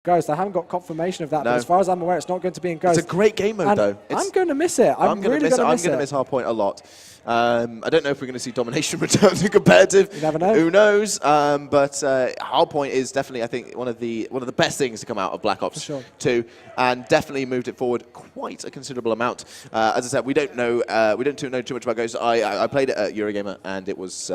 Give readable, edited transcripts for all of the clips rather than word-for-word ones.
Ghost. I haven't got confirmation of that, No. but as far as I'm aware, it's not going to be in Ghost. It's a great game mode, and though. I'm going to miss it. I'm really going to miss it. I'm going to miss Hardpoint a lot. I don't know if we're going to see Domination return to competitive. You never know. Who knows? But Hardpoint is definitely, I think, one of the best things to come out of Black Ops 2, and definitely moved it forward quite a considerable amount. As I said, we don't know too much about Ghost. I played it at Eurogamer, and it was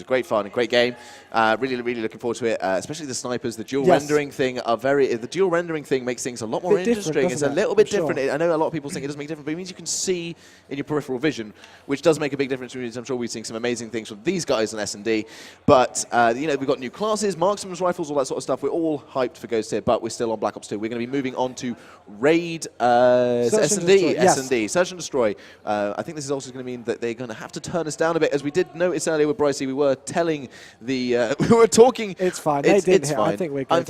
great fun, a great game. Really looking forward to it. Especially the snipers, the dual rendering thing the dual rendering thing makes things a lot more interesting. It's a little bit different. I know a lot of people think it doesn't make a difference, but it means you can see in your peripheral vision, which does make a big difference. I'm sure we've seen some amazing things from these guys in S&D. But we've got new classes, marksman's rifles, all that sort of stuff. We're all hyped for Ghost here, but we're still on Black Ops 2. We're going to be moving on to Raid S&D, Search and Destroy. I think this is also going to mean that they're going to have to turn us down a bit, as we did notice earlier with Brycey. We were telling the we were talking. It's fine. It's fine. I think we're good.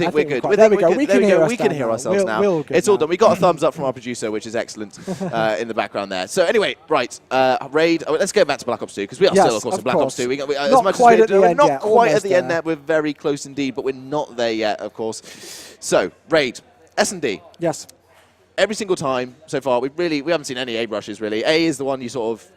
We're good. There we go. We can hear ourselves now. It's all done. We got a thumbs up from our producer, which is excellent in the background there. So anyway, right, Raid. Let's get back to Black Ops 2, because we are still, of course, in Black Ops 2. Not quite at the end there. We're very close indeed, but we're not there yet, of course. So, Raid, S&D. Yes. Every single time so far, we haven't seen any A rushes, really. A is the one you sort of,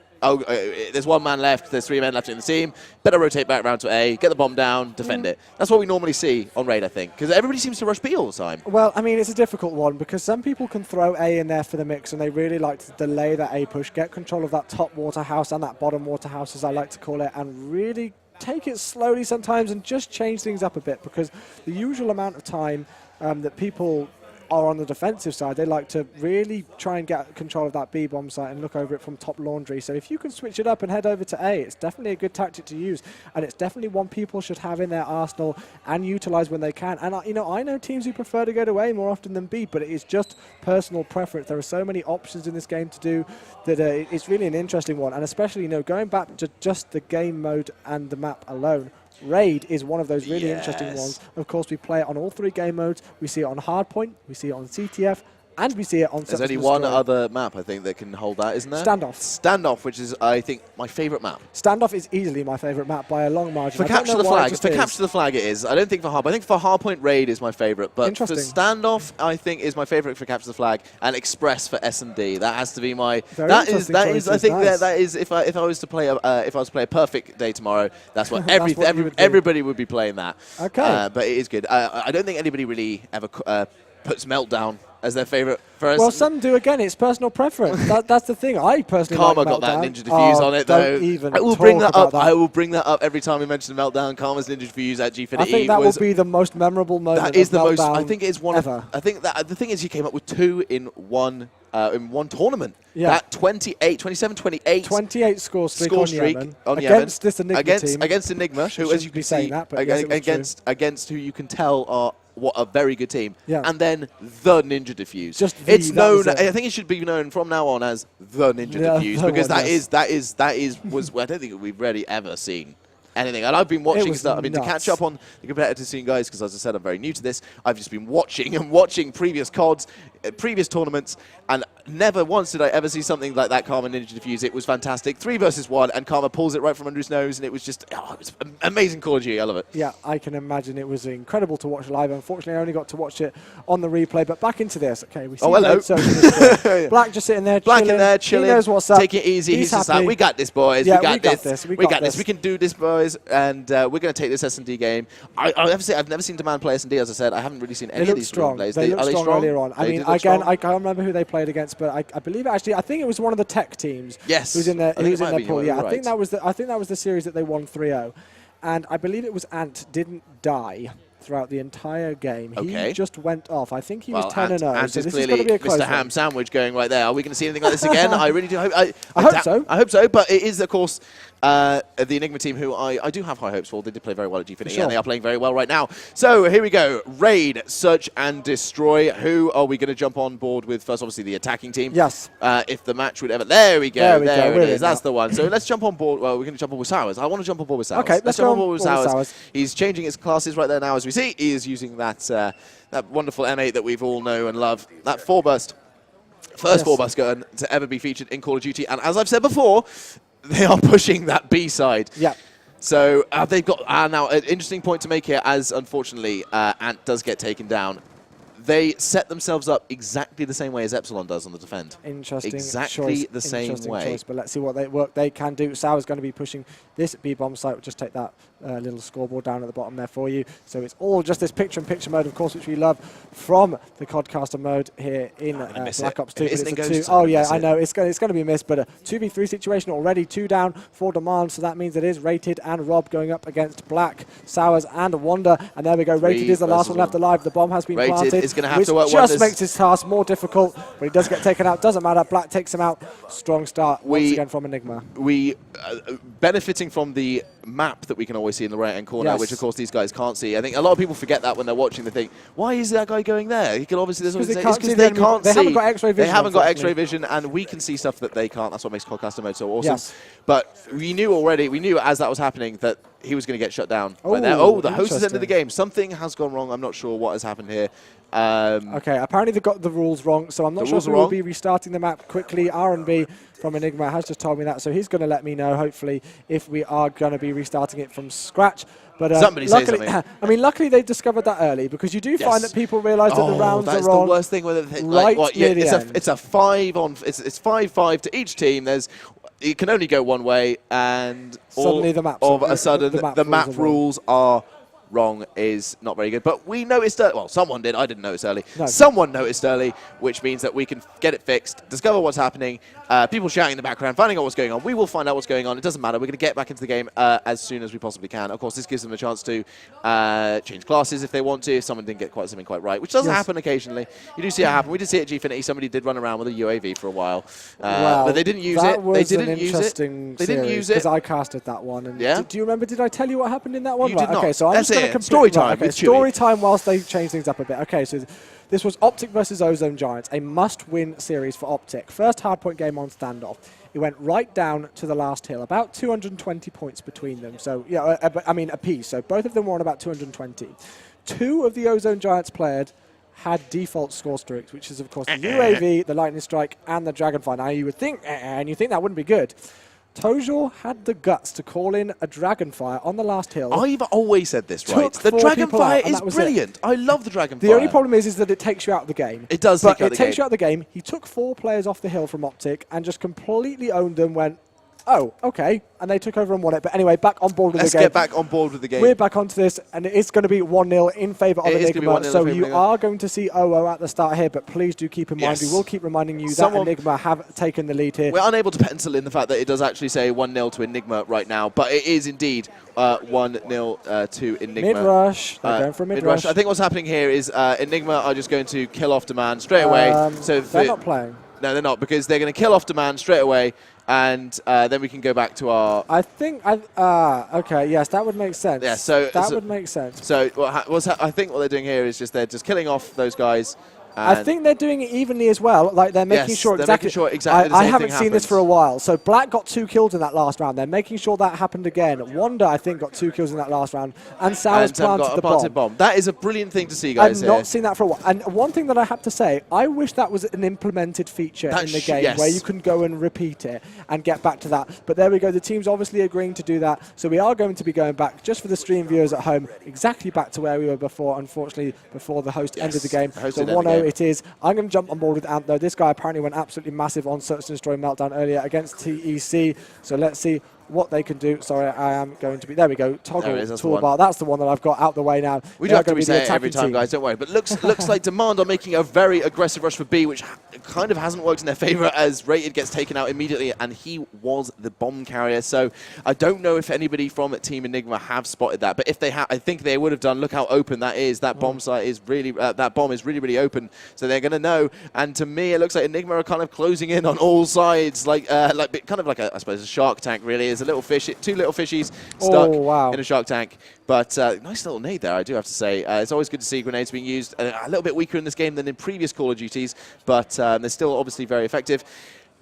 there's one man left, there's 3 men left in the team, better rotate back round to A, get the bomb down, defend it. That's what we normally see on Raid, I think, because everybody seems to rush B all the time. Well, I mean, it's a difficult one, because some people can throw A in there for the mix, and they really like to delay that A push, get control of that top water house and that bottom water house, as I like to call it, and really take it slowly sometimes and just change things up a bit, because the usual amount of time that people are on the defensive side, they like to really try and get control of that B bomb site and look over it from top laundry. So if you can switch it up and head over to A, it's definitely a good tactic to use, and it's definitely one people should have in their arsenal and utilize when they can. And I know teams who prefer to go to A more often than B, but it is just personal preference. There are so many options in this game to do that it's really an interesting one, and especially going back to just the game mode and the map alone. Raid is one of those really interesting ones. Of course, we play it on all 3 game modes. We see it on Hardpoint, we see it on CTF, and we see it on... There's only one other map, I think, that can hold that, isn't there? Standoff. Standoff, which is, I think, my favourite map. Standoff is easily my favourite map by a long margin. For Capture the Flag, it is. I don't think for Hardpoint. I think for Hardpoint, Raid is my favourite. But for Standoff, I think, is my favourite for Capture the Flag, and Express for S&D. That has to be my... That is. I think nice. That is. If I was to play a perfect day tomorrow, that's what everybody would be playing that. Okay. But it is good. I don't think anybody really ever puts Meltdown as their favourite first. Well, some do. Again, it's personal preference. That's the thing. I personally Karma like got Meltdown. that Ninja Diffuse on it, though. Don't even I will bring that up. I will bring that up every time we mention the Meltdown. Karma's Ninja Diffuse at Gfinity. I think that will be the most memorable moment. That is the most. I think it's one ever. I think that the thing is, you came up with 2 in one tournament. Yeah. That 27, 28. 28 score streak on Yemen. Against this Enigma team. Against Enigma, who, as you can see, against who you can tell are what a very good team. Yeah. And then the Ninja Diffuse. It's known. I think it should be known from now on as the Ninja Diffuse, because was I don't think we've really ever seen anything. And I've been watching stuff. I mean, to catch up on the competitive scene, guys, because as I said, I'm very new to this. I've just been watching previous CODs, previous tournaments, and never once did I ever see something like that Karma Ninja Diffuse. It was fantastic. 3 versus 1, and Karma pulls it right from under his nose, and it was just, it was amazing Call of Duty. I love it. Yeah, I can imagine it was incredible to watch live. Unfortunately, I only got to watch it on the replay, but back into this. Okay, we see hello. Black just sitting there, chilling. He knows what's up. Take it easy. He's just like, we got this, boys. Yeah, we got this. We got this. We can do this, boys, and we're going to take this S&D game. I have to say, I've never seen Demand play S&D, as I said. I haven't really seen any of these plays. They look strong earlier on. I mean, again, I can't remember who they played against, but I believe I think it was one of the tech teams. Yes, who's in their pool. Yeah, right. I think that was the series that they won 3-0, and I believe it was Ant didn't die throughout the entire game. Okay. He just went off. I think he was 10-0. Ant so is this clearly is going to be a close Mr. Ham Sandwich going right there. Are we going to see anything like this again? I really do hope. I hope so. I hope so. But it is, of course, the Enigma team, who I do have high hopes for. They did play very well at Gfinity, and they are playing very well right now. So here we go. Raid, Search and Destroy. Who are we going to jump on board with first? Obviously, the attacking team. Yes. If the match would ever... There we go. There it is. That's now. The one. So let's jump on board. Well, we're going to jump on with Sowers. I want to jump on board with Sowers. Okay, let's jump on board with Sowers. He's changing his classes right there now, as we see. He is using that that wonderful M8 that we've all know and love. That 4-burst. First 4-burst gun to ever be featured in Call of Duty. And as I've said before, they are pushing that B side. Yeah. So they've got now an interesting point to make here, as unfortunately Ant does get taken down. they set themselves up exactly the same way as Epsilon does on the defend. Interesting Exactly choice. the same way. Choice, but let's see what they can do. Sauer's going to be pushing this B-bomb site. We'll just take that little scoreboard down at the bottom there for you. So it's all just this picture-in-picture mode, of course, which we love from the Codcaster mode here in Black Ops 2. Oh, yeah, I know. It's going to be missed, but a 2v3 situation already. 2 down, 4 demands, so that means it is Rated and Rob going up against Black, Sours, and Wonder. And there we go. Rated is the last one left alive. The bomb has been planted. Rated is going to have to work just makes his task more difficult, but he does get taken out. Doesn't matter. Black takes him out. Strong start once again from Enigma. Benefiting from the map that we can always see in the right-hand corner, which of course these guys can't see. I think a lot of people forget that when they're watching. They think, why is that guy going there? He can obviously. It's because they can't see. They haven't got X-ray vision. They haven't got X-ray vision, and we can see stuff that they can't. That's what makes Codcaster mode so awesome. Yes. But we knew already. We knew as that was happening that he was going to get shut down. Right there. Oh, the host has ended the game. Something has gone wrong. I'm not sure what has happened here. Okay, apparently they got the rules wrong, so I'm not sure if we'll be restarting the map quickly. R&B from Enigma has just told me that, so he's going to let me know, hopefully, if we are going to be restarting it from scratch. But somebody say something. I mean, luckily they discovered that early, because you do find that people realise that the rounds that's are on. The worst thing with it. It's a 5-5 to each team. It can only go one way, and suddenly all of a sudden the map rules are wrong is not very good. But we noticed early. Well, someone did. I didn't notice early. No. Someone noticed early, which means that we can get it fixed, discover what's happening. People shouting in the background, finding out what's going on. We will find out what's going on. It doesn't matter. We're going to get back into the game as soon as we possibly can. Of course, this gives them a chance to change classes if they want to, if someone didn't get something quite right, which doesn't happen occasionally. You do see it happen. We did see it at Gfinity. Somebody did run around with a UAV for a while. But they didn't use it. They didn't use it. They didn't use it. Because I casted that one. And yeah? Do you remember, did I tell you what happened in that one? You did not. Okay, so I'm just going to story time. Okay, story time whilst they change things up a bit. Okay, so this was Optic versus Ozone Giants, a must-win series for Optic. First hardpoint game on standoff. It went right down to the last hill, about 220 points between them. So, yeah, I mean, a piece. So both of them were on about 220. 2 of the Ozone Giants players had default score streaks, which is, of course, the UAV, the Lightning Strike, and the Dragonfire. Now, you would think, and you think that wouldn't be good. Tojor had the guts to call in a Dragonfire on the last hill. I've always said this, right? The Dragonfire is brilliant. I love the Dragonfire. The only problem is that it takes you out of the game. It does take you out of the game. It takes you out of the game. He took 4 players off the hill from Optic and just completely owned them, went, oh, okay. And they took over and won it. But anyway, back on board with the game. Let's get back on board with the game. We're back onto this, and it's going to be 1-0 in favour of Enigma. So you are going to see OO at the start here, but please do keep in mind, we will keep reminding you that Enigma have taken the lead here. We're unable to pencil in the fact that it does actually say 1-0 to Enigma right now, but it is indeed 1-0 to Enigma. Mid-rush. They're going for mid-rush. I think what's happening here is Enigma are just going to kill off demand straight away. So they're not playing. No, they're not, because they're going to kill off demand straight away. And then we can go back to our... okay, yes, that would make sense. Yeah, so... That would make sense. So I think what they're doing here is they're just killing off those guys. I think they're doing it evenly as well. Like they're making sure exactly. I haven't seen this for a while. So Black got 2 kills in that last round. They're making sure that happened again. Wanda, I think, got 2 kills in that last round, and Sours planted the bomb. That is a brilliant thing to see, guys. I've not seen that for a while. And one thing that I have to say, I wish that was an implemented feature in the game where you can go and repeat it and get back to that. But there we go. The team's obviously agreeing to do that. So we are going to be going back, just for the stream viewers at home, exactly back to where we were before. Unfortunately, before the host ended the game. So 1-0 it is. I'm going to jump on board with Ant, though. This guy apparently went absolutely massive on Search and Destroy Meltdown earlier against TEC. So let's see what they can do. Sorry, I am going to be... There we go. Toggle toolbar. That's the one that I've got out the way now. We don't have to reset it every time, guys. Don't worry. But looks like Demand are making a very aggressive rush for B, which kind of hasn't worked in their favour, as Rated gets taken out immediately, and he was the bomb carrier. So I don't know if anybody from Team Enigma have spotted that. But if they have, I think they would have done. Look how open that is. That bomb site is really... that bomb is really, really open. So they're going to know. And to me, it looks like Enigma are kind of closing in on all sides, like kind of like I suppose a shark tank. Really, is a little fish. 2 little fishies stuck in a shark tank. But nice little nade there, I do have to say. It's always good to see grenades being used. A little bit weaker in this game than in previous Call of Duties, but they're still obviously very effective.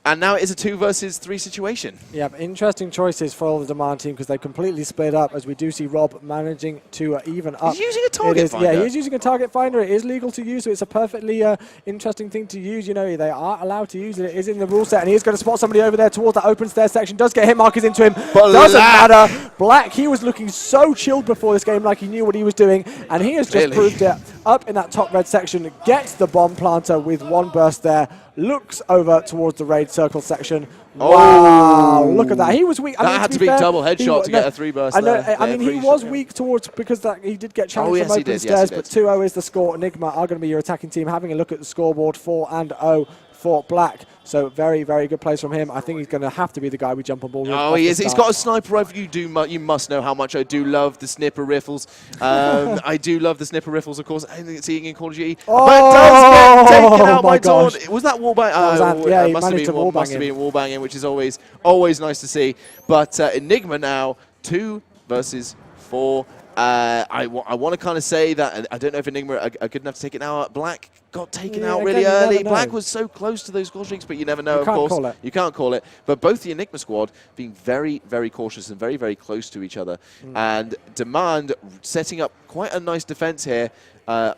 And now it is a 2 versus 3 situation. Yeah, interesting choices for the Demand team because they completely split up, as we do see Rob managing to even up. He's using a target finder. Yeah, he's using a target finder. It is legal to use, so it's a perfectly interesting thing to use. You know, they are allowed to use it. It is in the rule set, and he is going to spot somebody over there towards that open stair section. Does get hit markers into him. Doesn't matter. Black, he was looking so chilled before this game, like he knew what he was doing, and he has just proved it. Up in that top red section, gets the bomb planter with one burst there. Looks over towards the raid circle section. Wow, look at that. He was weak. That had to be double headshot to get a 3 burst there. I mean, he was weak towards, because he did get challenged from open stairs, but 2-0 is the score. Enigma are going to be your attacking team. Having a look at the scoreboard, 4-0 for Black. So very, very good plays from him. I think he's going to have to be the guy we jump on board with. Oh, he is. He's got a sniper rifle. You must know how much I do love the snipper rifles. I do love the snipper rifles, of course. I think it's seeing in Call of Duty. Oh, but it does get taken out by Dawn. Was that wallbang? Yeah, must have been wallbanging, which is always nice to see. But Enigma now 2 versus 4. I want to kind of say that I don't know if Enigma are good enough to take it now. Black got taken out really early. Black was so close to those score streaks, but you never know, of course. You can't call it. But both the Enigma squad being very, very cautious and very, very close to each other. And Demand setting up quite a nice defense here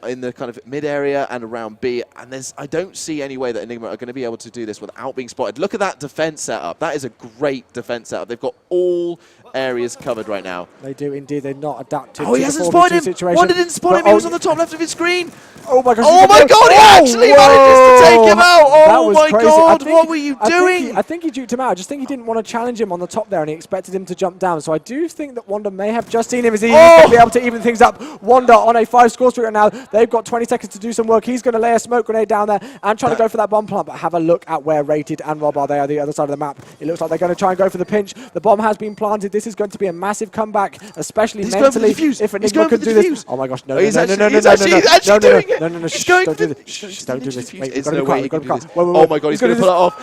in the kind of mid area and around B. And I don't see any way that Enigma are going to be able to do this without being spotted. Look at that defense setup. That is a great defense setup. They've got all areas covered right now. They do indeed. They're not adapted. Oh, he hasn't spotted him. Wanda didn't spot him. He was on the top left of his screen. Oh my gosh. Oh my god, he actually manages to take him out. Oh my god, what were you doing? I think he juked him out. I just think he didn't want to challenge him on the top there, and he expected him to jump down. So I do think that Wanda may have just seen him as he's going to be able to even things up. Wanda on a 5 score streak right now. They've got 20 seconds to do some work. He's going to lay a smoke grenade down there and try to go for that bomb plant. But have a look at where Rated and Rob are. They are the other side of the map. It looks like they're going to try and go for the pinch. The bomb has been planted. This is going to be a massive comeback, especially mentally. If Enigma can do this. Oh my gosh, no. He's actually doing it. No, He's going don't do this. Don't do this. Wait, There's no way he can do this. Oh Oh my god, he's going to pull it off.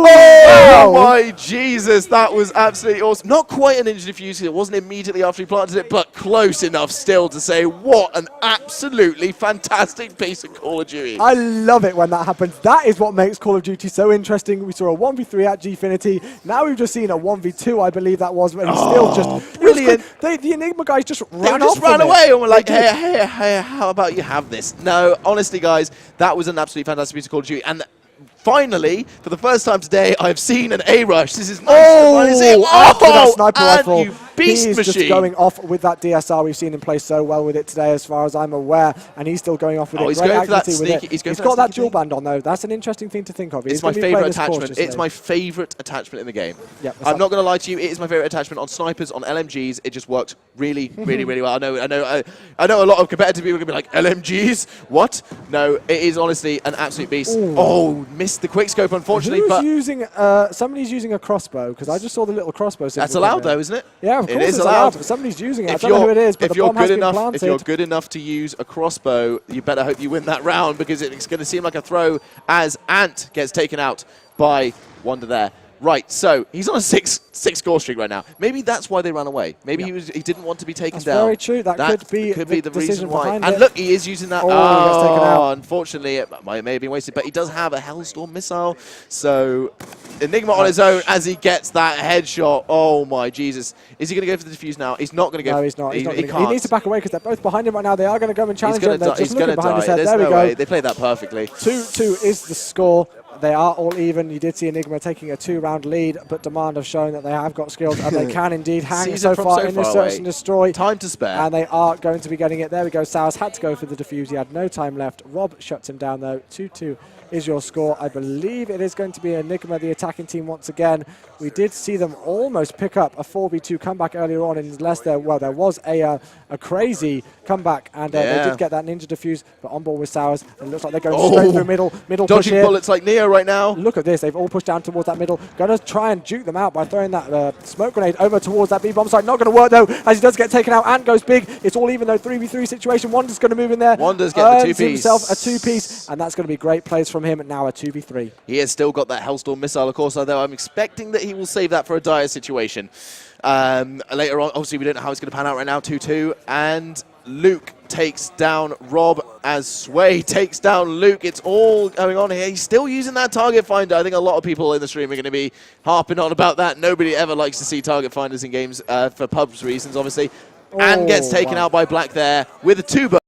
Oh my Jesus, that was absolutely awesome. Not quite an ninja defuse. It wasn't immediately after he planted it, but close enough still to say what an absolutely fantastic piece of Call of Duty. I love it when that happens. That is what makes Call of Duty so interesting. We saw a 1v3 at Gfinity. Now we've just seen a 1v2, I believe that was, when he's still just brilliant. The Enigma guys just ran away and were like, hey, how about you have this? No, honestly, guys, that was an absolutely fantastic piece of Call of Duty. And finally, for the first time today, I've seen an A-rush. This is nice. After that sniper rifle, you beast he's machine. Just going off with that DSR. We've seen him play so well with it today, as far as I'm aware, and he's still going off with it. He's Great going for that accuracy with sneaky. it. He's got that dual band on, though. That's an interesting thing to think of. It's my favourite attachment. It's my favourite attachment in the game. Yep, I'm not going to lie to you. It is my favourite attachment on snipers, on LMGs. It just works really, really, really well. I know. A lot of competitive people are going to be like, LMGs? What? No, it is honestly an absolute beast. Ooh. Oh, missed the quickscope, unfortunately. Somebody's using a crossbow, because I just saw the little crossbow. That's allowed, though, isn't it? Yeah, of course it is allowed. Somebody's using it. I don't know who it is, but the bomb has been planted. If you're good enough to use a crossbow, you better hope you win that round, because it's going to seem like a throw as Ant gets taken out by Wanda there. Right, so he's on a six score streak right now. Maybe that's why they ran away. Maybe he didn't want to be taken down. That's very true. That could be the reason why. And look, he is using that. He gets taken out. Unfortunately, it may have been wasted, but he does have a Hellstorm missile. So Enigma on his own as he gets that headshot. Oh my Jesus! Is he going to go for the defuse now? He's not going to go. No, he's not. He can't. He needs to back away because they're both behind him right now. They are going to go and challenge him. He's going to die. There's no way. They played that perfectly. 2-2 is the score. They are all even. You did see Enigma taking a 2-round lead, but Demand have shown that they have got skills and they can indeed hang so far in this search and destroy. Time to spare. And they are going to be getting it. There we go. Sowers had to go for the defuse. He had no time left. Rob shuts him down, though. 2-2 is your score. I believe it is going to be Enigma, the attacking team, once again. We did see them almost pick up a 4v2 comeback earlier on, unless there was a crazy comeback, and they did get that ninja defuse, but on board with Sowers. It looks like they're going straight through middle push here. Dodging bullets like Neo right now. Look at this. They've all pushed down towards that middle. Going to try and juke them out by throwing that smoke grenade over towards that B-bomb site. Not going to work, though, as he does get taken out. Ant goes big. It's all even, though. 3v3 situation. Wanda's going to move in there. Wanda's getting the 2-piece. Himself a 2-piece, and that's going to be great plays from him. Now a 2v3. He has still got that Hellstorm missile, of course, although I'm expecting that he will save that for a dire situation. Later on, obviously, we don't know how it's going to pan out right now. 2-2, and Luke takes down Rob as Sway takes down Luke. It's all going on here. He's still using that target finder. I think a lot of people in the stream are going to be harping on about that. Nobody ever likes to see target finders in games for pubs reasons, obviously. And gets taken out by Black there with a 2-burst.